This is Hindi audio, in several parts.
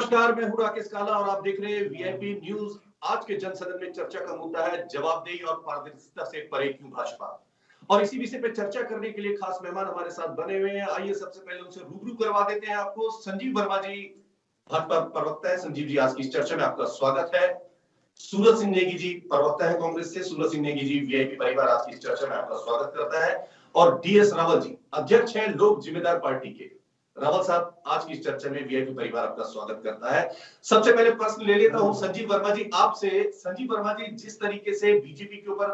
नमस्कार, मैं हूं राकेश काला और आप देख रहे हैं वीआईपी न्यूज। आज के जनसदन में चर्चा का मुद्दा है जवाबदेही और पारदर्शिता से परे क्यों भाजपा। और इसी विषय पर चर्चा करने के लिए खास मेहमान हमारे साथ बने हुए हैं। आइए सबसे पहले उनसे रूबरू करवा देते हैं आपको। संजीव वर्मा जी भाजपा प्रवक्ता है। संजीव जी, आज की इस चर्चा में आपका स्वागत है। सूरज सिंह नेगी जी प्रवक्ता है कांग्रेस से। सूरज सिंह नेगी जी वीआईपी परिवार आज की इस चर्चा में आपका स्वागत करता है। और डीएस रावल जी अध्यक्ष हैं लोक जिम्मेदार पार्टी के। रावल साहब, आज की इस चर्चा में वीआईपी परिवार आपका स्वागत करता है। सबसे पहले प्रश्न ले लेता हूं संजीव वर्मा जी आपसे। संजीव वर्मा जी, जिस तरीके से बीजेपी के ऊपर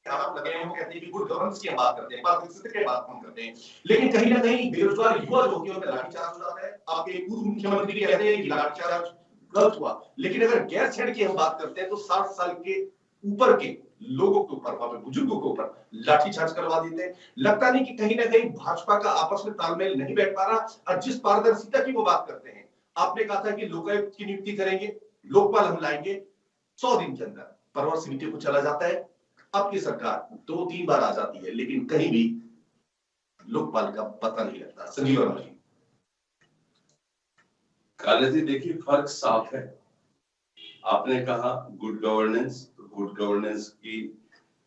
आरोप लगे हैं, कहते हैं कि गुड गवर्नेंस की हम बात करते हैं, पारदर्शिता की बात हम करते हैं, लेकिन कहीं ना कहीं बेरोजगार युवा जो होते हैं उन पर लाठीचार्ज हो जाता है। आपके पूर्व मुख्यमंत्री कहते हैं कि लाठीचार्ज गलत हुआ, लेकिन अगर गैर छेड़ की हम बात करते हैं तो 60 साल के ऊपर के लोगों के ऊपर, वहां पे बुजुर्गों के ऊपर लाठीचार्ज करवा देते हैं। लगता नहीं कि कहीं ना कहीं भाजपा का आपस में तालमेल नहीं बैठ पा रहा। और जिस पारदर्शिता की वो बात करते हैं, आपने कहा था कि लोकायुक्त की नियुक्ति करेंगे, लोकपाल हम लाएंगे, 100 दिन के अंदर परवर समिति को चला जाता है। अब की सरकार 2-3 बार आ जाती है, लेकिन कहीं भी लोकपाल का पता नहीं लगता। संजीव वर्मा जी। काले जी, देखिए फर्क साफ है। आपने कहा गुड गवर्नेंस, गुड गवर्नेंस की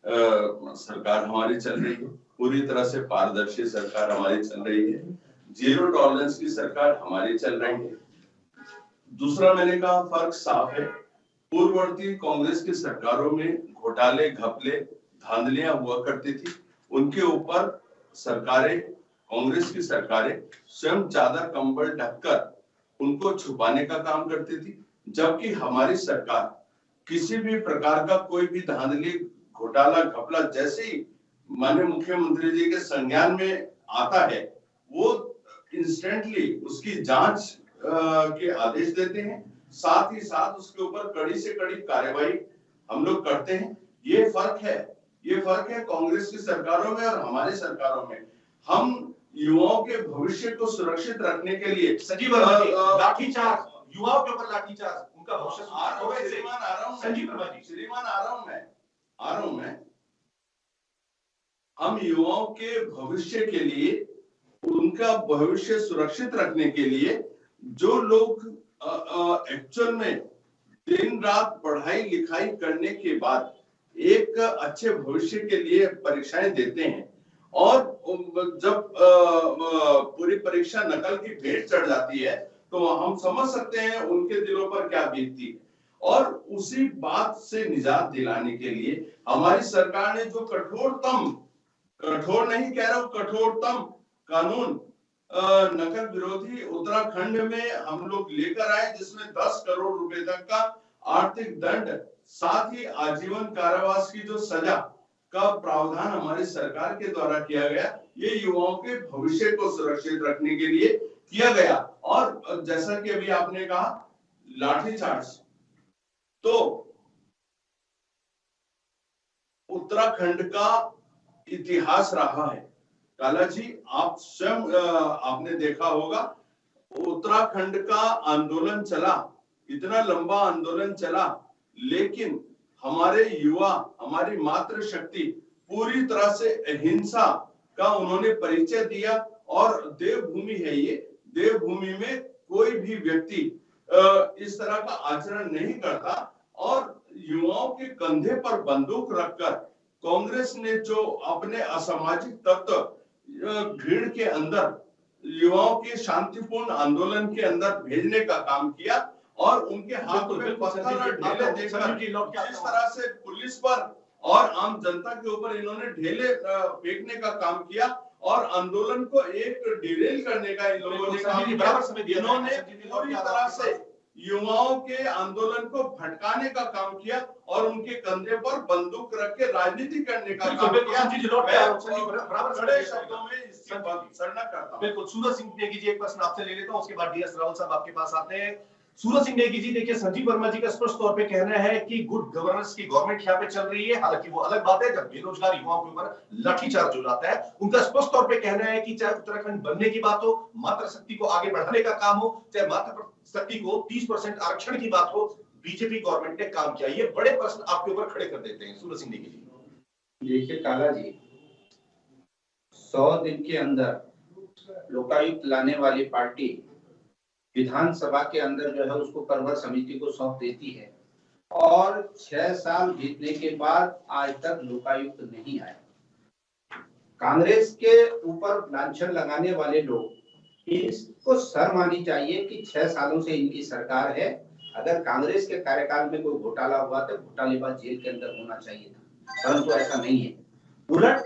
सरकार हमारी चल रही है, पूरी तरह से पारदर्शी सरकार हमारी चल रही है, जीरो टॉलरेंस की सरकार हमारी चल रही है। दूसरा, मैंने कहा फर्क साफ है। पूर्ववर्ती कांग्रेस की सरकारों में घोटाले, घपले, धांधलियां हुआ करती थी। उनके ऊपर सरकारें, कांग्रेस की सरकारें स्वयं चादर कंबल ढककर उनको छुपाने का काम करती थी, जबकि हमारी सरकार किसी भी प्रकार का कोई भी धांधली, घोटाला, घपला जैसे ही माननीय मुख्यमंत्री जी के संज्ञान में आता है, वो इंस्टेंटली उसकी जांच के आदेश देते हैं, साथ ही साथ उसके ऊपर कड़ी से कड़ी कार्रवाई हम लोग करते हैं। ये फर्क है कांग्रेस की सरकारों में और हमारी सरकारों में। हम युवाओं के भविष्य को सुरक्षित रखने के लिए संजीव वर्मा जी, लाठीचार्ज, युवाओं के ऊपर लाठीचार्ज, उनका भविष्य श्रीमान आ रहा हूं संजीव वर्मा जी, श्रीमान आ रहा हूं मैं। हम युवाओं के भविष्य के लिए, उनका भविष्य सुरक्षित रखने के लिए जो लोग एक्चुअल में दिन रात पढ़ाई लिखाई करने के बाद एक अच्छे भविष्य के लिए परीक्षाएं देते हैं और जब पूरी परीक्षा नकल की भेंट चढ़ जाती है तो हम समझ सकते हैं उनके दिलों पर क्या बीतती है। और उसी बात से निजात दिलाने के लिए हमारी सरकार ने जो कठोर नहीं कह रहा हूं, कठोरतम कानून नकल विरोधी उत्तराखंड में हम लोग लेकर आए, जिसमें 10 करोड़ रुपए तक का आर्थिक दंड, साथ ही आजीवन कारावास की जो सजा का प्रावधान हमारी सरकार के द्वारा किया गया, ये युवाओं के भविष्य को सुरक्षित रखने के लिए किया गया। और जैसा कि अभी आपने कहा लाठीचार्ज, तो उत्तराखंड का इतिहास रहा है। काला जी, आप स्वयं आपने देखा होगा, उत्तराखंड का आंदोलन चला, इतना लंबा आंदोलन चला, लेकिन हमारे युवा, हमारी मातृशक्ति पूरी तरह से अहिंसा का उन्होंने परिचय दिया। और देवभूमि है ये, देवभूमि में कोई भी व्यक्ति इस तरह का आचरण नहीं करता। और युवाओं के कंधे पर बंदूक रखकर कांग्रेस ने जो अपने असामाजिक तत्व भीड़ के अंदर युवाओं के शांतिपूर्ण आंदोलन के अंदर भेजने का काम किया और उनके हाथ में पत्थर और ढेले देकर जिस तरह से पुलिस पर और आम जनता के ऊपर इन्होंने ढेले फेंकने का काम किया और आंदोलन को एक डिरेल करने का इन लोगों ने काम किया। इन्होंने पूरी तरह से युवाओं के आंदोलन को भटकाने का काम किया और उनके कंधे पर बंदूक रख के राजनीति करने का काम किया। बड़े शब्दों में इसकी सराहना करता हूं। बिल्कुल। सूरज सिंह नेगी जी, एक प्रश्न आपसे ले लेता हूं, उसके बाद डीएस रावल साहब आपके पास आते हैं। सूरज सिंह नेगी जी, देखिए संजीव वर्मा जी का स्पष्ट तौर पे कहना है कि गुड गवर्नेंस की गवर्नमेंट यहाँ पे चल रही है। हालांकि वो अलग बात है जब बेरोजगार युवाओं के ऊपर लाठीचार्ज हो जाता है। उनका स्पष्ट तौर पे कहना है कि चाहे उत्तराखंड बनने की बात हो, मातृशक्ति को आगे बढ़ाने का काम हो, चाहे मातृशक्ति को 30% आरक्षण की बात हो, बीजेपी गवर्नमेंट ने काम किया। ये बड़े प्रश्न आपके ऊपर खड़े कर देते हैं। सूरज सिंह नेगी जी। देखिए काला जी, 100 दिन के अंदर लोकायुक्त लाने वाली पार्टी विधानसभा के अंदर जो है उसको परवर समिति को सौंप देती है और 6 साल बीतने के बाद आज तक लोकायुक्त नहीं आया। कांग्रेस के ऊपर लांछन लगाने वाले लोग इसको शर्म आनी चाहिए कि 6 सालों से इनकी सरकार है। अगर कांग्रेस के कार्यकाल में कोई घोटाला हुआ तो घोटालेबाज जेल के अंदर होना चाहिए था, परंतु ऐसा नहीं है। उलट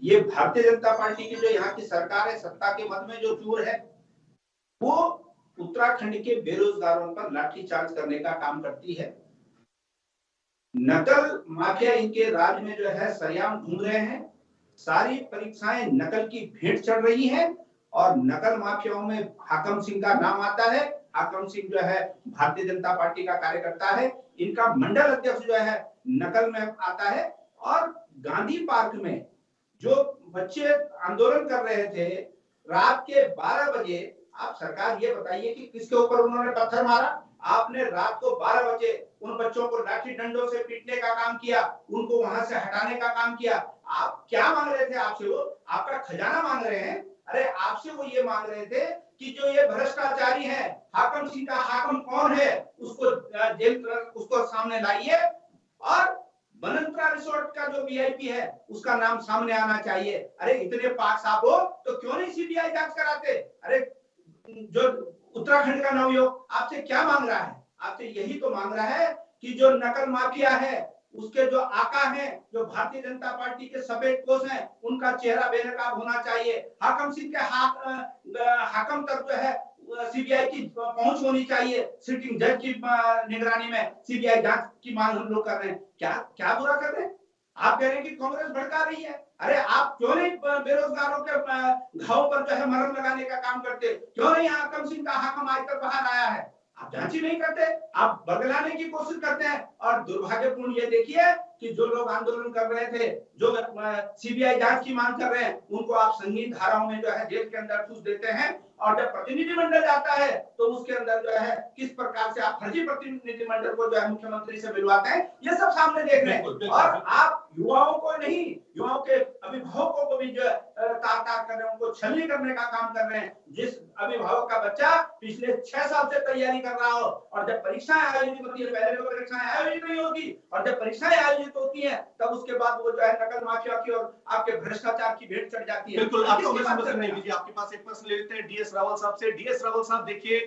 ये भारतीय जनता पार्टी की जो यहाँ की सरकार है, सत्ता के मद में जो चूर है, वो उत्तराखंड के बेरोजगारों पर लाठीचार्ज करने का काम करती है। नकल माफिया इनके राज में जो है सरेआम घूम रहे हैं। सारी परीक्षाएं नकल की भेंट चढ़ रही हैं और नकल माफियाओं में हाकम सिंह का नाम आता है। हाकम सिंह जो है भारतीय जनता पार्टी का कार्यकर्ता है। इनका मंडल अध्यक्ष जो है नकल में आता है। और गांधी पार्क में जो बच्चे आंदोलन कर रहे थे रात के 12 बजे, आप सरकार ये बताइए कि किसके ऊपर उन्होंने पत्थर मारा? आपने रात को 12 बजे उन बच्चों को लाठी डंडों से पीटने का काम किया, उनको वहां से हटाने का काम किया। आप क्या मांग रहे थे? आपसे वो आपका खजाना मांग रहे हैं। अरे आपसे वो ये मांग रहे थे कि जो ये भ्रष्टाचारी है, हाकम सिंह का हाकम कौन है, उसको जेल, उसको सामने लाइए और बनंतरा रिसोर्ट का जो वीआईपी है उसका नाम सामने आना चाहिए। अरे इतने पाक साफ हो तो क्यों नहीं सीबीआई जांच कराते? अरे जो उत्तराखंड का नवयुवक आपसे क्या मांग रहा है? आपसे यही तो मांग रहा है कि जो नकल माफिया है उसके जो आका हैं, जो भारतीय जनता पार्टी के सफेद पोश हैं, उनका चेहरा बेनकाब होना चाहिए। हाकम सिंह के हाकम तक जो है सीबीआई की पहुंच होनी चाहिए। सिटिंग जज की निगरानी में सीबीआई जांच की मांग हम लोग कर रहे हैं। क्या क्या बुरा कर रहे हैं? आप कह रहे हैं कि कांग्रेस भड़का रही है। अरे आप क्यों नहीं बेरोजगारों के घाव पर जो है मरहम लगाने का काम करते? क्यों नहीं हाकम सिंह का हाकम आज तक बाहर आया है? आप जांच ही नहीं करते, आप बदलाने की कोशिश करते हैं। और दुर्भाग्यपूर्ण ये देखिए कि जो लोग आंदोलन कर रहे थे, जो सीबीआई जांच की मांग कर रहे हैं, उनको आप संगीन धाराओं में जो है जेल के अंदर ठूस देते हैं। और जब प्रतिनिधिमंडल जाता है तो उसके अंदर जो है किस प्रकार से आप फर्जी प्रतिनिधिमंडल को जो है मुख्यमंत्री से मिलवाते हैं, ये सब सामने देख रहे हैं। और आप युवाओं को नहीं, युवाओं के अभिभावकों को भी जो तार कर रहे हैं, उनको छलनी करने का काम कर रहे हैं। जिस अभिभावक का बच्चा पिछले 6 साल से तैयारी कर रहा हो और जब परीक्षाएं आयोजित होती है, पहले तो परीक्षाएं आयोजित नहीं होगी, और जब परीक्षाएं आयोजित होती है तब उसके बाद वो जो है नकल माफिया की और आपके भ्रष्टाचार की भेंट चढ़ जाती है। बिल्कुल, आपको नहीं लीजिए, आपके पास एक प्रश्न ले लेते हैं डीएस रावल साहब से। डीएस रावल साहब, देखिए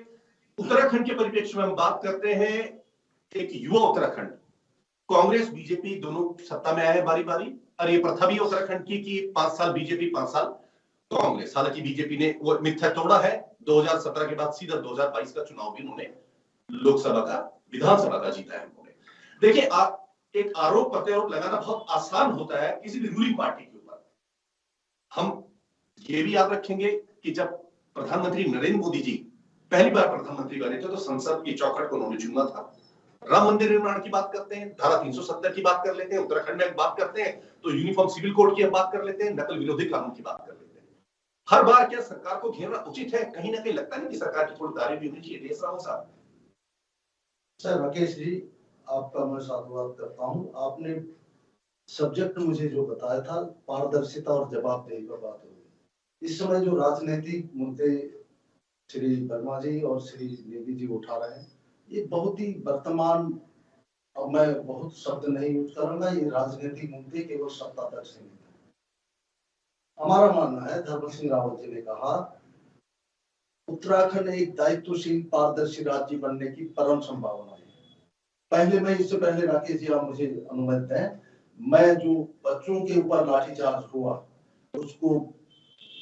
उत्तराखंड के परिप्रेक्ष्य में हम बात करते हैं, एक युवा उत्तराखंड, कांग्रेस बीजेपी दोनों सत्ता में आए हैं बारी बारी, और ये प्रथा भी उत्तराखंड की कि 5 साल बीजेपी 5 साल कांग्रेस। हालांकि बीजेपी ने वो मिथ्या तोड़ा है, 2017 के बाद सीधा 2022 का चुनाव भी उन्होंने लोकसभा का, विधानसभा का जीता है उन्होंने। देखिए, आप एक आरोप प्रत्यारोप लगाना बहुत आसान होता है किसी भी रूलिंग पार्टी के ऊपर। हम ये भी याद रखेंगे कि जब प्रधानमंत्री नरेंद्र मोदी जी पहली बार प्रधानमंत्री बने थे तो संसद की चौखट को उन्होंने चुना था। राम मंदिर निर्माण की बात करते हैं, धारा 370 की बात कर लेते हैं, उत्तराखंड में बात करते हैं तो यूनिफॉर्म सिविल कोड की बात कर लेते हैं, नकल विरोधी कानून की बात कर लेते हैं। हर बार क्या सरकार को घेरना उचित है? कहीं ना कहीं लगता नहीं कि सरकार की थोड़ी दारी भी होनी चाहिए? डीएस रावल साहब। सर राकेश जी, आपका मैं साधुवाद करता हूं। आपने सब्जेक्ट मुझे जो बताया था, पारदर्शिता और जवाबदेही पर बात हुई। इस समय जो राजनीतिक मुद्दे श्री वर्मा जी और श्री नेगी जी उठा रहे हैं, ये बहुत ही वर्तमान, और मैं बहुत शब्द नहीं यूज करूंगा, ये राजनीतिक मुद्दे केवल सत्ता तक सीमित है। हमारा मानना है, धर्म सिंह रावत जी ने कहा, उत्तराखंड एक दायित्वशील पारदर्शी राज्य बनने की परम संभावना है। पहले मैं, इससे पहले राकेश जी आप मुझे अनुमति दें, मैं जो बच्चों के ऊपर लाठीचार्ज हुआ उसको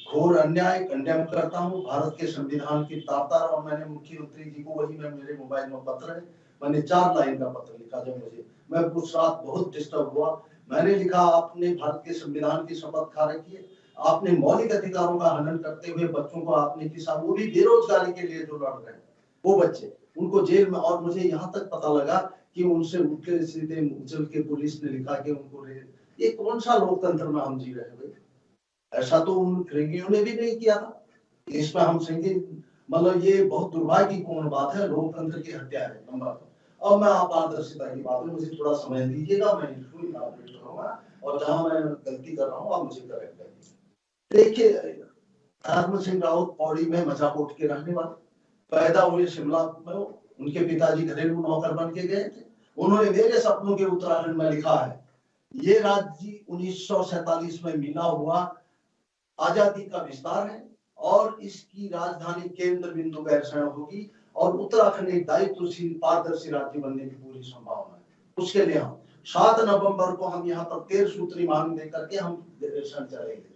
घोर अन्याय कंडेम करता हूं। भारत के संविधान की तारता, और मैंने मुख्यमंत्री जी को, वही मैं, मेरे मोबाइल में पत्र है, मैंने 4 लाइन का पत्र लिखा। जब मैं उस रात बहुत डिस्टर्ब हुआ, मैंने लिखा, आपने भारत के संविधान की शपथ खा रखी है, आपने मौलिक अधिकारों का हनन करते हुए बच्चों को आपने किसान, वो भी बेरोजगारी के लिए जो लड़ रहे हैं वो बच्चे, उनको जेल में, और मुझे यहाँ तक पता लगा कि उनसे उठे सीधे उछल के पुलिस ने लिखा कि उनको, ये कौन सा लोकतंत्र में हम जी रहे हैं भाई? ऐसा तो उन फिरंगियों ने भी नहीं किया था। इसमें हम सिंगी, मतलब ये बहुत दुर्भाग्यपूर्ण बात है, लोकतंत्र की हत्या है नंबर 2। अब मैं आप पारदर्शिता की बात में मुझे थोड़ा समय दीजिएगा, मैं इसको इलाबोरेट करूंगा, और जहां मैं गलती कर रहा हूँ आप मुझे करेक्ट करिए। देखिए, धर्म सिंह रावत पौड़ी में मजाकोट के रहने वाले, पैदा हुए शिमला में, उनके पिताजी घरेलू नौकर बन के गए थे। उन्होंने मेरे सपनों के उत्तराखंड में लिखा है, ये राज्य 1947 में मिला हुआ आजादी का विस्तार है और इसकी राजधानी केंद्र बिंदु गैरसैंण होगी और उत्तराखंड एक दायित्वशील पारदर्शी राज्य बनने की पूरी संभावना है। उसके लिए हम 7 नवंबर को हम यहाँ पर 13 सूत्री मांग दे करके हम गैरसैंण चलेंगे।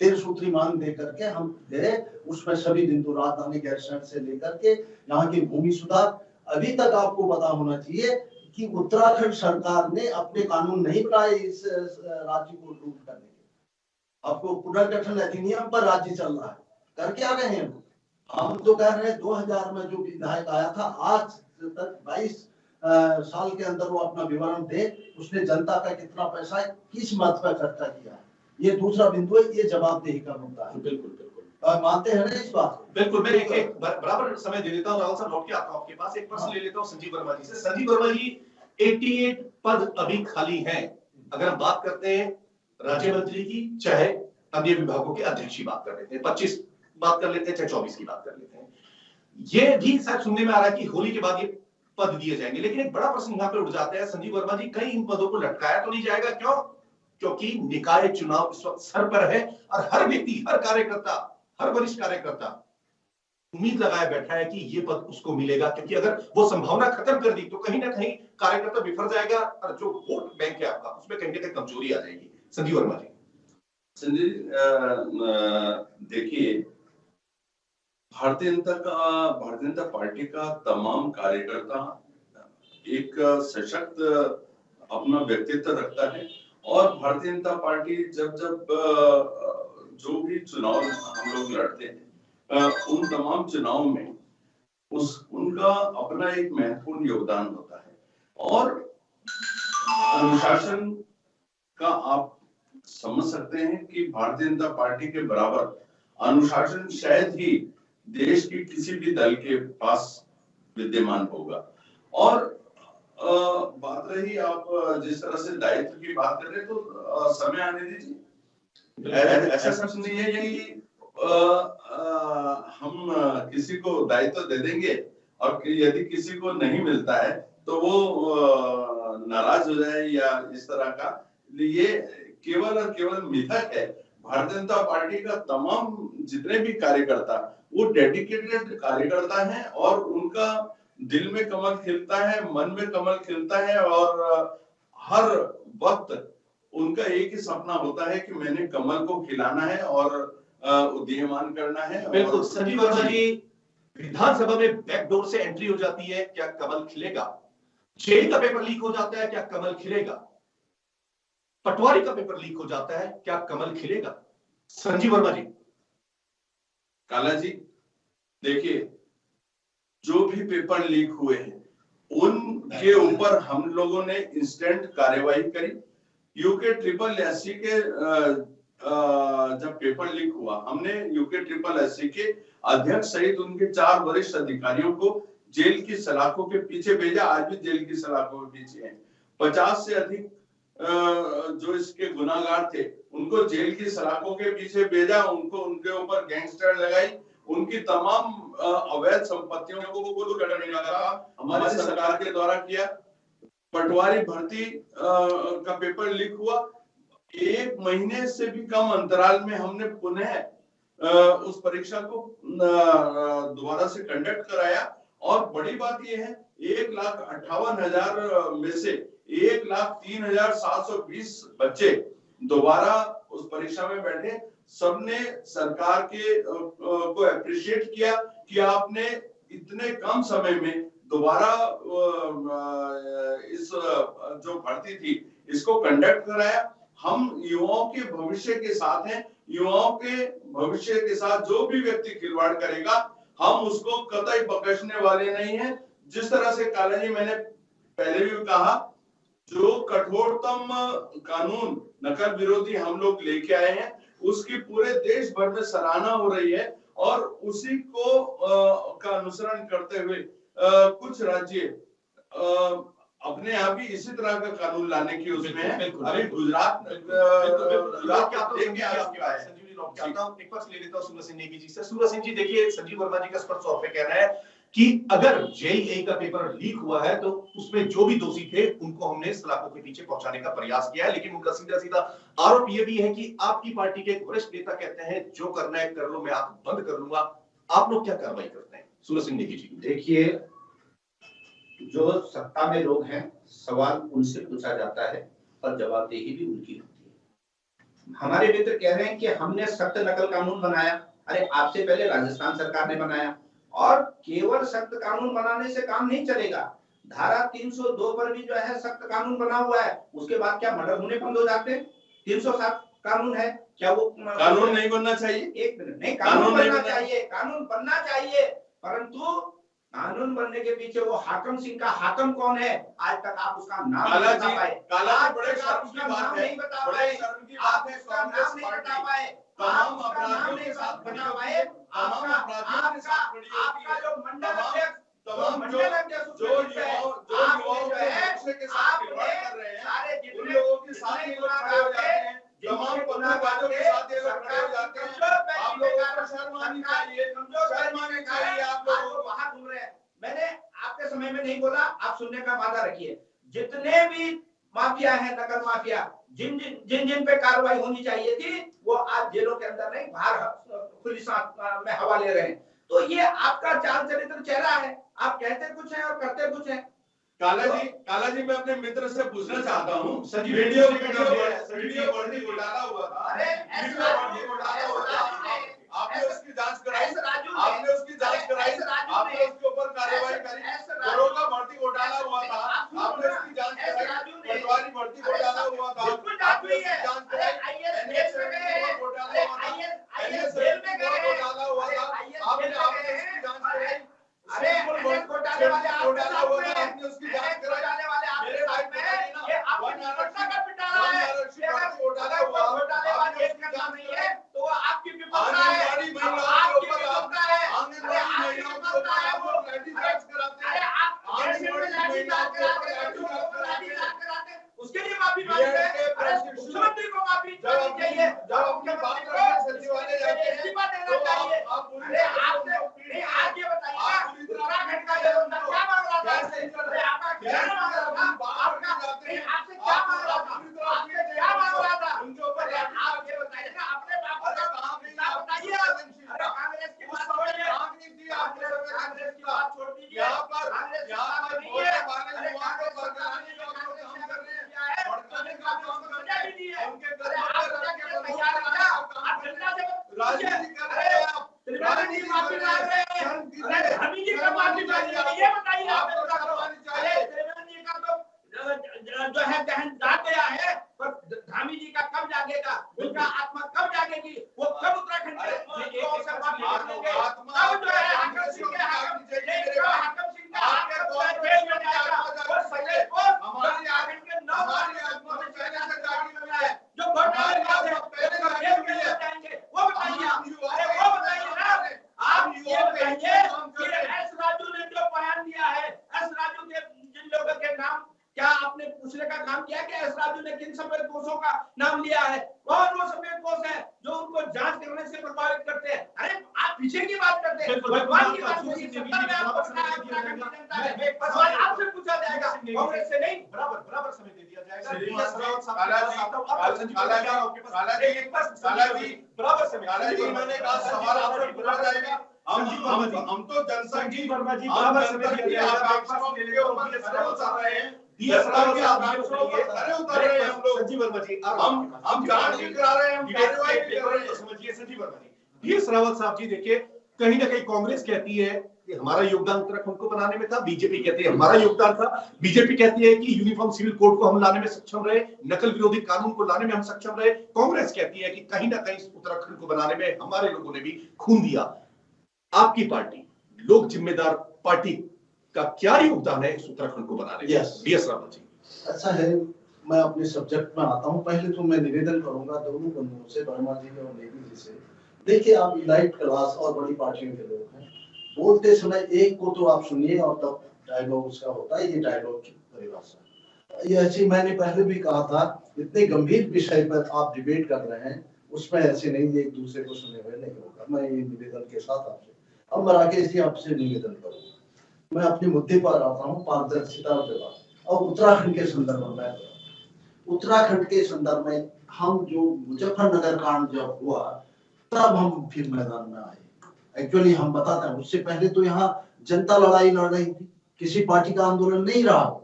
13 सूत्री मांग दे करके हम गए, उसमें सभी बिंदु राजधानी गैरसैंण से लेकर के यहाँ की भूमि सुधार। अभी तक आपको पता होना चाहिए कि उत्तराखंड सरकार ने अपने कानून नहीं बनाए इस राज्य को लूट करने के। आपको पुनर्गठन अधिनियम पर राज्य चल रहा है, करके आ गए हैं। हम तो कह रहे हैं 2000 में जो विधायक आया था, आज तक 22 साल के अंदर वो अपना विवरण दे, उसने जनता का कितना पैसा है, किस मत पर खर्चा किया। ये दूसरा बिंदु है, ये जवाबदेही का मुद्दा है। बिल्कुल बिल्कुल मानते हैं ना इस बात को? बिल्कुल। मैं एक बराबर समय दे देता हूँ, राहुल साहब लौट के आता हूँ आपके पास। एक प्रश्न ले लेता हूँ संजीव वर्मा जी से। संजीव वर्मा जी, 88 पद अभी खाली हैं। अगर हम बात करते हैं राज्य मंत्री की, चाहे अन्य विभागों के अध्यक्ष की बात कर लेते हैं, 25 बात कर लेते हैं, चाहे 24 की बात कर लेते हैं, ये भी शायद सुनने में आ रहा है कि होली के बाद ये पद दिए जाएंगे। लेकिन एक बड़ा प्रश्न यहाँ पे उठ जाता है संजीव वर्मा जी, कहीं इन पदों को लटकाया तो नहीं जाएगा? क्यों? क्योंकि निकाय चुनाव इस वक्त सर पर है और हर व्यक्ति, हर कार्यकर्ता, हर वरिष्ठ कार्यकर्ता उम्मीद लगाए बैठा है कि ये पद उसको मिलेगा, क्योंकि अगर वो संभावना खत्म कर दी तो कहीं ना कहीं कार्यकर्ता बिफर जाएगा और जो वोट बैंक है आपका, उसमें कहीं ना कहीं कमजोरी आ जाएगी। संजीव वर्मा जी। संजीव, देखिए, भारतीय जनता पार्टी का तमाम कार्यकर्ता एक सशक्त अपना व्यक्तित्व रखता है और भारतीय जनता पार्टी जब जो भी चुनाव हम लोग लड़ते हैं, उन तमाम चुनाव में उनका अपना एक महत्वपूर्ण योगदान होता है। और अनुशासन का आप समझ सकते हैं कि भारतीय जनता पार्टी के बराबर अनुशासन शायद ही देश की किसी भी दल के पास विद्यमान होगा। और बात रही आप जिस तरह से दायित्व की बात कर रहे हैं, तो समय आने दीजिए। ऐसा प्रश्न नहीं है कि हम किसी को दायित्व दे देंगे और यदि किसी को नहीं मिलता है तो वो नाराज हो जाए या इस तरह का। ये केवल और केवल मिथक है। भारतीय जनता पार्टी का तमाम जितने भी कार्यकर्ता वो डेडिकेटेड कार्यकर्ता हैं और उनका दिल में कमल खिलता है, मन में कमल खिलता है और हर वक्त उनका एक ही सपना होता है कि मैंने कमल को खिलाना है और उदीयमान करना है। बिल्कुल। संजीव वर्मा जी, विधानसभा में बैकडोर से एंट्री हो जाती है, क्या कमल खिलेगा? जेल का पेपर लीक हो जाता है, क्या कमल खिलेगा? पटवारी का पेपर लीक हो जाता है, क्या कमल खिलेगा? संजीव वर्मा जी। काला जी, देखिए, जो भी पेपर लीक हुए हैं उनके ऊपर हम लोगों ने इंस्टेंट कार्यवाही करी। यूके ट्रिपल एससी के जब पेपर लीक हुआ, हमने यूके ट्रिपल एससी के अध्यक्ष सहित उनके 4 वरिष्ठ अधिकारियों को जेल की सलाखों के पीछे भेजा। आज भी जेल की सलाखों के पीछे हैं। 50 से अधिक जो इसके गुनाहगार थे उनको जेल की सलाखों के पीछे भेजा, उनके ऊपर गैंगस्टर लगाई, उनकी तमाम अवैध संपत्तियों को करने का हमारी सरकार के द्वारा किया। पटवारी भर्ती का पेपर लीक हुआ, 1 महीने से भी कम अंतराल में हमने पुनः उस परीक्षा को दोबारा से कंडक्ट कराया। और बड़ी बात यह है, 1,58,000 में से 1,03,720 बच्चे दोबारा उस परीक्षा में बैठे। सबने सरकार के को अप्रिशिएट किया कि आपने इतने कम समय में दोबारा इस जो भर्ती थी इसको कंडक्ट कराया। हम युवाओं के भविष्य के साथ हैं। युवाओं के भविष्य के साथ जो भी व्यक्ति खिलवाड़ करेगा हम उसको कतई बख्शने वाले नहीं हैं। जिस तरह से काला जी, मैंने पहले भी कहा, जो कठोरतम कानून नकल विरोधी हम लोग लेके आए हैं उसकी पूरे देश भर में सराहना हो रही है और उसी को का अनुसरण करते हुए कुछ राज्य अपने आप ही इसी तरह का कानून लाने की उसमें है। अभी गुजरात लौट के आता हूं, एक बार ले लेता हूं सूरज सिंह नेगी जी से। सूरज सिंह जी देखिए, संजीव वर्मा जी का स्पष्ट तौर पे कहना है कि अगर जेईई का पेपर लीक हुआ है तो उसमें जो भी दोषी थे उनको हमने सलाखों के पीछे पहुंचाने का प्रयास किया है, लेकिन उनका सीधा सीधा आरोप यह भी है कि आपकी पार्टी के एक वरिष्ठ नेता कहते हैं जो करना है कर लो, मैं आप बंद कर लूंगा। आप लोग क्या कार्रवाई करते हैं? सूरज सिंह नेगी जी। देखिए, जो सत्ता में लोग हैं, सवाल उनसे पूछा जाता है और जवाबदेही भी उनकी होती है। हमारे मित्र कह रहे हैं कि हमने सख्त नकल कानून बनाया। अरे आपसे पहले राजस्थान सरकार ने बनाया, और केवल सख्त कानून बनाने से काम नहीं चलेगा। धारा 302 पर भी जो है सख्त कानून बना हुआ है, उसके बाद क्या मर्डर होने बंद हो जाते हैं? 307 कानून है, क्या वो कानून नहीं बनना चाहिए? एक मिनट, नहीं, कानून बनना चाहिए, कानून बनना चाहिए, परंतु कानून बनने के पीछे वो हाकम सिंह का हाकम कौन है, आज तक आप उसका नाम नहीं बता पाए। बड़े शर्म की बात है, बड़े शर्म की बात है, उसका नाम नहीं बता पाए, तमाम अपराधियों के साथ बना पाए, तमाम अपराधियों के साथ खड़ी होती है, जो मंडल अध्यक्ष, तमाम जो युवाओं के साथ खिलवाड़ कर रहे हैं, उन लोगों के साथ ये लोग खड़े हो जाते हैं, तमाम पत्रकारों के साथ ये लोग खड़े हो जाते हैं। आप लोगों को शर्म आनी चाहिए, शर्म आनी चाहिए आप लोगों को। वहां घूम रहे हैं। मैंने आपके समय में नहीं बोला, आप सुनने का वादा रखिए। जितने भी माफिया है, नकल माफिया, जिन जिन पे कार्रवाई होनी चाहिए थी, वो आज जेलों के अंदर नहीं, बाहर खुली सांस में हवा ले रहे हैं। तो ये आपका चाल चरित्र चेहरा है, आप कहते कुछ है और करते कुछ है। काला जी मैं अपने मित्र से पूछना चाहता हूँ, वीडियो बढ़ती घोटाला हुआ था, अरे वीडियो बढ़ती घोटाला हुआ था, आपने उसकी जांच कराई, आपने उसकी जांच कराई, आपने उसके ऊपर कार्रवाई करी। दरोगा भर्ती घोटाला हुआ था, आपने उसकी जांच कराई, पटवारी भर्ती घोटाला हुआ था, आपने उसकी जांच कराई, एनएसए घोटाला हुआ था, एनएसए घोटाला हुआ था, आपने उसकी जांच कराई। अरे घोटाले वाले घोटाला हुआ था, आपने उसकी जांच कराई। घोटाले वाले आपके साथ में है, ये आपकी पटना का पिटारा है। घोटाला हुआ, घोटाले वाले एक करना नहीं है तो वो आपकी विफलता है, आंगनबाड़ी महिलाओं के ऊपर आंगनबाड़ी महिलाओं के ऊपर आप लोग लाठीचार्ज कराते हैं। आंगनबाड़ी महिलाओं के ऊपर लाठीचार्ज कराते, उसके लिए माफी मांगते हैं। अरे मुख्यमंत्री को माफी चाहिए, जब अपनी बात करके सचिवालय जाते हैं इस्तीफा देना चाहिए। अरे आपने नहीं, आज ये बताइए उत्तराखंड का जो क्या मांग रहा था, अरे आपका क्या मांग रहा था, आपसे क्या मांग रहा था, आपसे क्या मांग रहा था, उनके ऊपर आप ये बताइए ना, अपने बाप को बताइए। अरे कांग्रेस की बात छोड़िए, कांग्रेस की बात छोड़ दीजिए। यहाँ पर बोलने वाले युवाओं को बरकरारी जो काम कर रहे हैं, भड़काने का काम कर रहे हैं, उनके राजनीति कर रहे हैं आप, राजनीति माफी मांग रहे हैं। अरे धामी जी का माफी मांगिए, ये बताइए आपने करवानी चाहिए। त्रिवेणी जी का तो जो है दहन जा गया है, पर धामी जी का कब जागेगा, उनका आत्मा कब जागेगी, वो कब उत्तराखंड के लोगों से माफी मांगेंगे, तब जो है हाकम सिंह के हाकम सिंह का हाकम जेल में जाएगा। वो सही को हमारी आखिर के 9 आत्मा में पहले से जागी हुई है, जो घोटाले पहले जाएंगे, वो बताइए। अरे वो बताइए ना, आप ये बताइए कि एस राजू ने जो बयान दिया है, एस राजू के जिन लोगों के नाम, क्या आपने पूछने का काम किया कि एस राजू ने किन सफेदपोशों का नाम लिया है, कौन वो सफेदपोश है जो उनको जांच करने से प्रभावित करते हैं? अरे आप पीछे की बात करते हैं, भगवान की बात नहीं, सत्ता में आपको बताया उत्तराखंड की जनता ने, सवाल आपसे पूछा जाएगा, कांग्रेस से नहीं। बराबर समय दे दिया जाएगा। बराबर समय, मैंने कहा सवाल आपसे पूछा जाएगा। हम तो जनसंघ वर्मा जी बराबर समय दिया जाएगा। हम जांच भी करा रहे हैं, हम कार्रवाई भी कर रहे हैं। समझिए संजीव वर्मा जी, वीएस रावत साहब जी, देखिए कहीं ना कहीं कांग्रेस कहती है कि हमारा योगदान उत्तराखंड को बनाने में था, बीजेपी कहती है हमारा योगदान था, बीजेपी कहती है कि यूनिफॉर्म सिविल कोड को हम लाने में सक्षम रहे, नकल विरोधी कानून को लाने में हम सक्षम रहे, कांग्रेस कहती है कि कहीं ना कहीं उत्तराखंड को बनाने में हमारे लोगों ने भी खून दिया। आपकी पार्टी लोक जिम्मेदार पार्टी का क्या योगदान है इस उत्तराखंड को बनाने में? वीएस रावत जी। अच्छा है, मैं अपने सब्जेक्ट में आता हूं। पहले तो मैं निवेदन करूंगा दोनों बंधुओं से, वर्मा जी और नेगी जी से। देखिए, आप इलाइट क्लास और बड़ी पार्टियों के लोग हैं, बोलते समय एक को तो आप सुनिए और तब डायलॉग उसका होता है, ये डायलॉग की परिभाषा। ये ऐसी मैंने पहले भी कहा था, इतने गंभीर विषय पर आप डिबेट कर रहे हैं, उसमें ऐसे नहीं एक दूसरे को सुने हुए नहीं होगा। मैं ये निवेदन के साथ आपसे अब मैं राकेश जी आपसे निवेदन करूंगा। मैं अपने मुद्दे पर आता हूँ, पारदर्शिता और विवाद और उत्तराखंड के संदर्भ में। उत्तराखंड के संदर्भ में हम जो मुजफ्फरनगर कांड जब हुआ तब हम फिर मैदान में आए। एक्चुअली हम बताते हैं उससे पहले तो यहाँ जनता लड़ाई लड़ रही थी, किसी पार्टी का आंदोलन नहीं रहा।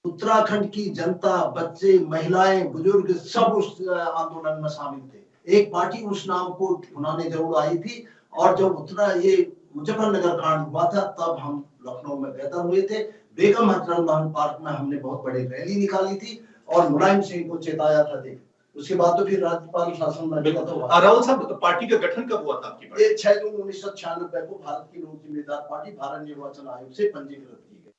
उत्तराखंड की जनता, बच्चे, महिलाएं, बुजुर्ग सब उस आंदोलन में शामिल थे। एक पार्टी उस नाम को भुनाने जरूर आई थी। और जब ये मुजफ्फरनगर कांड हुआ था तब हम लखनऊ में पैदा हुए थे। बेगम हजरत पार्क में हमने बहुत बड़ी रैली निकाली थी और मुलायम सिंह को चेताया था। उसके बाद तो फिर राज्यपाल शासन में राहुल साहब, पार्टी का गठन कब हुआ था आपकी पार्टी? 6 जून 1996 को भारत की लोक जिम्मेदार पार्टी भारत निर्वाचन आयोग से पंजीकृत की गई।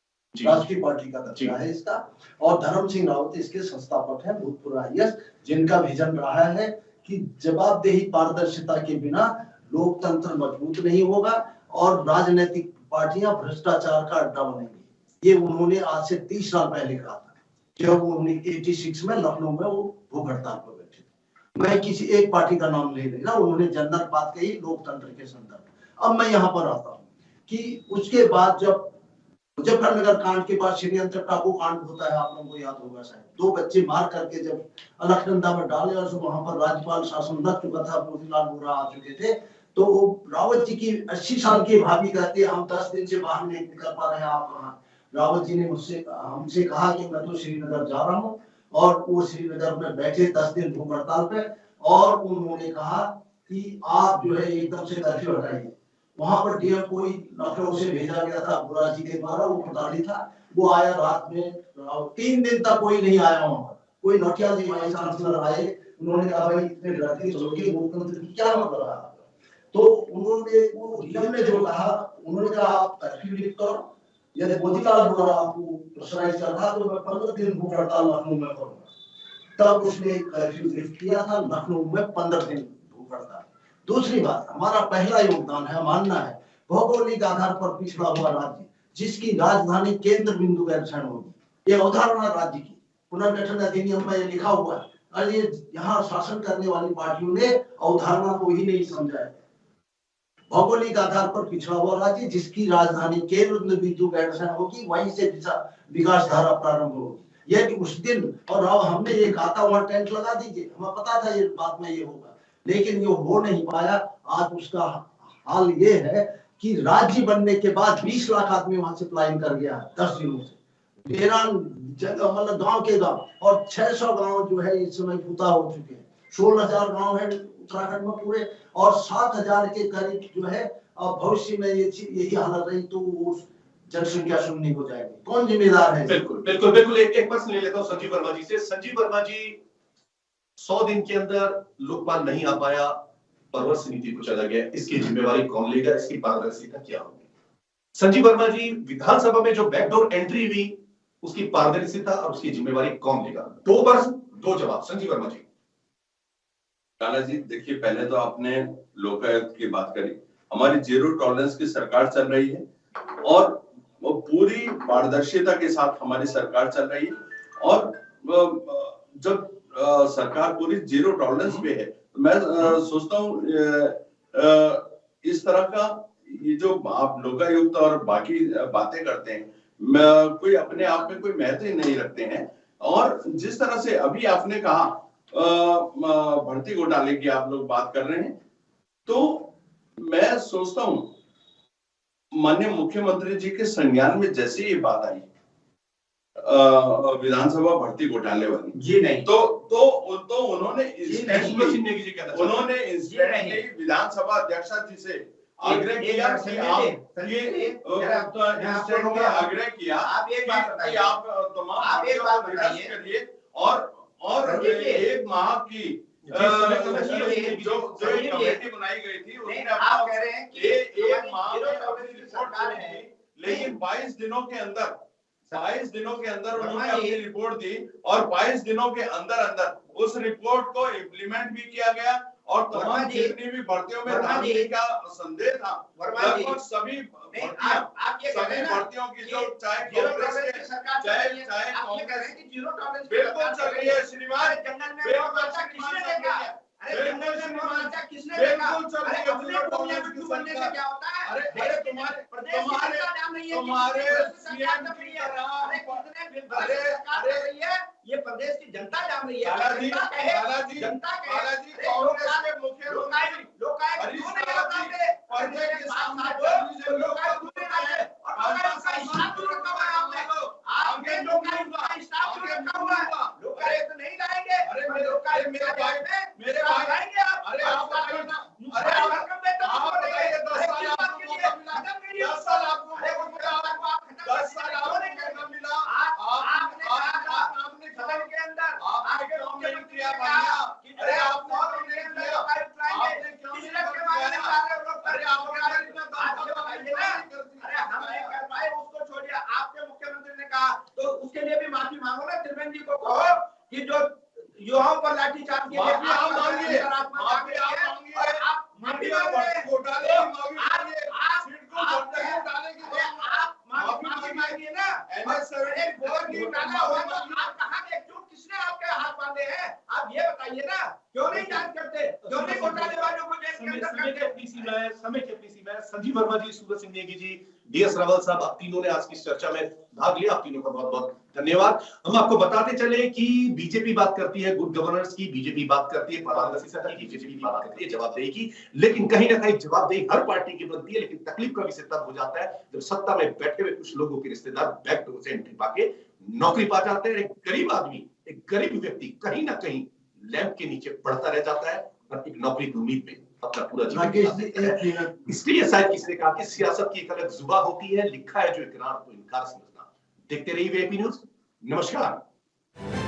राष्ट्रीय पार्टी का दर्जा है इसका। और धर्म सिंह रावत इसके संस्थापक हैं, भूतपूर्व आईएएस, जिनका विजन रहा है कि जवाबदेही पारदर्शिता के बिना लोकतंत्र मजबूत नहीं होगा और राजनीतिक पार्टियां भ्रष्टाचार का अड्डा बनेंगी। ये उन्होंने आज से 30 साल पहले कहा था जब उन्होंने 86 में लखनऊ में वो भूख हड़ताल पर बैठे थे। मैं किसी एक पार्टी का नाम ले लेना, उन्होंने जनरल बात कही लोकतंत्र के संदर्भ। अब मैं यहाँ पर आता हूँ कि उसके बाद जब मुजफ्फरनगर कांड के बाद श्रीयंत्र टापू कांड होता है, आप लोगों को याद होगा शायद। 2 बच्चे मार करके जब अलकनंदा में डाले और वहां पर राज्यपाल शासन लग चुका था, मोतीलाल वोरा आ चुके थे, तो रावत जी की 80 साल की भाभी कहते हम 10 दिन से बाहर नहीं निकल पा रहे हैं, आप कहाँ? रावत जी ने हमसे कहा कि मैं तो श्रीनगर जा रहा हूँ। और वो श्रीनगर में बैठे 10 दिन भूख हड़ताल पे और उन्होंने कहा कि आप जो है एकदम से कर्फ्यू हटाइए। वहां पर डीएम कोई लखनऊ से भेजा गया था बुरा जी के द्वारा, वो प्रधानी था, वो आया रात में 3 दिन तक कोई नहीं आया वहां पर। कोई नोटिया जी वाइस चांसलर आए, उन्होंने कहा भाई इतने डरते चलोगे, लोकतंत्र की क्या मतलब है? तो उन्होंने वो डीएम ने जो कहा, उन्होंने कहा आप कर्फ्यू लिफ्ट करो, यदि मोतीलाल वोरा आपको प्रेशराइज कर रहा तो मैं 15 दिन भूख हड़ताल लखनऊ में करूंगा। तब उसने कर्फ्यू लिफ्ट किया था, लखनऊ में 15 दिन भूख हड़ताल। दूसरी बात, हमारा पहला योगदान है, मानना है, भौगोलिक आधार पर पिछड़ा हुआ राज्य जिसकी राजधानी केंद्र बिंदु गैरसैंण होगी। ये अवधारणा राज्य की पुनर्गठन अधिनियम में लिखा हुआ है। अरे यहाँ शासन करने वाली पार्टियों ने अवधारणा को ही नहीं समझा है। भौगोलिक आधार पर पिछड़ा हुआ राज्य जिसकी राजधानी केंद्र बिंदु गैरसैंण होगी, वहीं से विकास धारा प्रारंभ होगी। यदि उस दिन और हमने ये कहा था वहां टेंट लगा दीजिए, हमें पता था ये बात में ये होगा, लेकिन ये हो नहीं पाया। आज उसका हाल ये है कि राज्य बनने के बाद 20 लाख आदमी वहां से पलायन कर गया है 10 दिनों से। 13 जगह मतलब गांव के गांव और 600 गांव जो है इस समय फुता हो चुके हैं। 16,000 गांव है उत्तराखंड में पूरे और 7,000 के करीब जो है। और भविष्य में यही हालत रही तो वो जनसंख्या शून्य हो जाएगी। कौन जिम्मेदार है? बिल्कुल बिल्कुल बिल्कुल। एक प्रश्न ले लेता हूँ संजीव वर्मा जी से। संजीव वर्मा जी, 100 दिन के अंदर लोकपाल नहीं आ पाया, परवश नीति को चला गया, इसकी जिम्मेवारी कौन लेगा? इसकी पारदर्शिता क्या होगी? संजीव वर्मा जी, विधानसभा में जो बैकडोर एंट्री हुई उसकी पारदर्शिता और उसकी जिम्मेवारी कौन लेगा? 2 प्रश्न 2 जवाब। संजीव वर्मा जी। काला जी, देखिए, पहले तो आपने लोकायुक्त की बात करी। हमारी 0 टॉलरेंस की सरकार चल रही है और वो पूरी पारदर्शिता के साथ हमारी सरकार चल रही है। और जब सरकार पूरी 0 टॉलरेंस पे है, मैं सोचता हूँ इस तरह का ये जो आप लोकायुक्त और बाकी बातें करते हैं, कोई अपने आप में कोई महत्व ही नहीं रखते हैं। और जिस तरह से अभी आपने कहा भर्ती घोटाले की आप लोग बात कर रहे हैं, तो मैं सोचता हूं माननीय मुख्यमंत्री जी के संज्ञान में जैसे ये बात आई विधानसभा भर्ती घोटाले वाली, जी नहीं, तो उन्होंने विधानसभा अध्यक्षा जी से आग्रह किया कि आग्रह किया कि आप तमाम करिए और 1 माह की जो कमेटी बनाई गई थी उसने आप कह रहे हैं कि 1 माह में अपनी रिपोर्ट है, लेकिन 22 दिनों के अंदर उन्होंने अपनी रिपोर्ट दी और 22 दिनों के अंदर उस रिपोर्ट को इम्प्लीमेंट भी किया गया और वर्मा तमाम जी, जितनी भी भर्तियों में वर्मा जी, धांधली का संदेह था, वर्मा जी, लगभग सभी नहीं, भर्तियां, आप ये कह रहे सभी हैं ना भर्तियों की जो कि चाहे जीरो कांग्रेस टॉलरेंस के, की सरकार चल चाहे रही है, चाहे आप ये कह रहे कांग्रेस हैं कि जीरो टॉलरेंस की बिल्कुल सरकार चल रही है श्रीमान, अरे जंगल में बिल्कुल मोर्चा श्रीमान किसने चल देखा? रही है, अरे जंगल बिल्कुल में श्रीमान, मोर्चा किसने देखा? बिल्कुल चल अरे रही है अपने जीरो को टॉलरेंस की बिट्टू बनने से सरकार। क्या होता है? अरे देश की तुम्हारे प्रदेश की जनता जान रही है कि तुम्हारे प्रदेश की सरकार सीएम चल की रही है। तरह अरे कितने अरे सरकार चल रही है, ये प्रदेश की जनता जान रही है। बालाजी, जनता कहे, बालाजी, जनता कहे, बालाजी, अरे कांग्रेस के मुख्यमंत्री लोकायुक्त हरीश क्यों नहीं रावत जी लगाते? पर्दे के सामने तो टेलीविजन लोकायुक्त लोग क्यों नहीं लाते? और लोकायुक्त का हिसाब क्यों रखा हुआ है आपने? आपने लोकायुक्त का हिसाब क्यों रखा हुआ है? लोकायुक्त नहीं लाएंगे। अरे और लोकायुक्त मेरे भाई, मेरे भाई लाएंगे आप। अरे आप बताइए ना, अरे अरे आप रकम में तो आप बताइए 10 साल आपको मौका मिला, खत्म करिए 10 साल आपको अरे मौका मिला, 10 साल आपको मौका मिला, आपने कहा था आपने सदन के अंदर आपने क्यों नहीं किया भैया? अरे आपने क्यों नहीं किया? आपने क्यों नहीं किया? अरे आपने इतना अरे हम नहीं कर पाए, उसको छोड़िए। आपके मुख्यमंत्री ने कहा तो उसके लिए भी माफी मांगो ना। त्रिवेंद्र जी को कहो कि जो युवाओं पर लाठीचार्ज के लिए माफी आप मांगिए, माफी आप मांगिए। आप माफी मांग रहे हैं। घोटाले की माफी मांगिए, सिडको घोटाले की आप माफी मांगिए ना। एक बहुत ही घोटाला हुआ तो आप कहाँ गए? क्यों, किसने आपके हाथ बांधे हैं? आप ये बताइए ना, क्यों नहीं जांच करते? क्यों नहीं घोटाले वालों को जेल के अंदर करते? समय के पीसी में संजीव वर्मा जी, सूरज सिंह नेगी जी, DS रावल साहब, आप तीनों ने आज की चर्चा में भाग लिया। आप तीनों का बहुत बहुत धन्यवाद। हम आपको बताते चले कि बीजेपी बात करती है गुड गवर्नेंस की, बीजेपी बात करती है पारदर्शिता की, बीजेपी बात करती है जवाबदेही की, लेकिन कहीं ना कहीं जवाबदेही हर पार्टी की बनती है। लेकिन तकलीफ का विषय तब हो जाता है जब सत्ता में बैठे हुए कुछ लोगों के रिश्तेदार बैकडोर से एंट्री पाके नौकरी पा जाते हैं। एक गरीब आदमी, एक गरीब व्यक्ति कहीं ना कहीं लैंप के नीचे पड़ता रह जाता है और एक नौकरी की उम्मीद में अपना पूरा जीवन बिताता है। इसलिए शायद किसी ने कहा कि सियासत की एक अलग जुबा होती है, लिखा है जो इकरार तो इनकार समझना। देखते रहिए वीआईपी न्यूज। नमस्कार।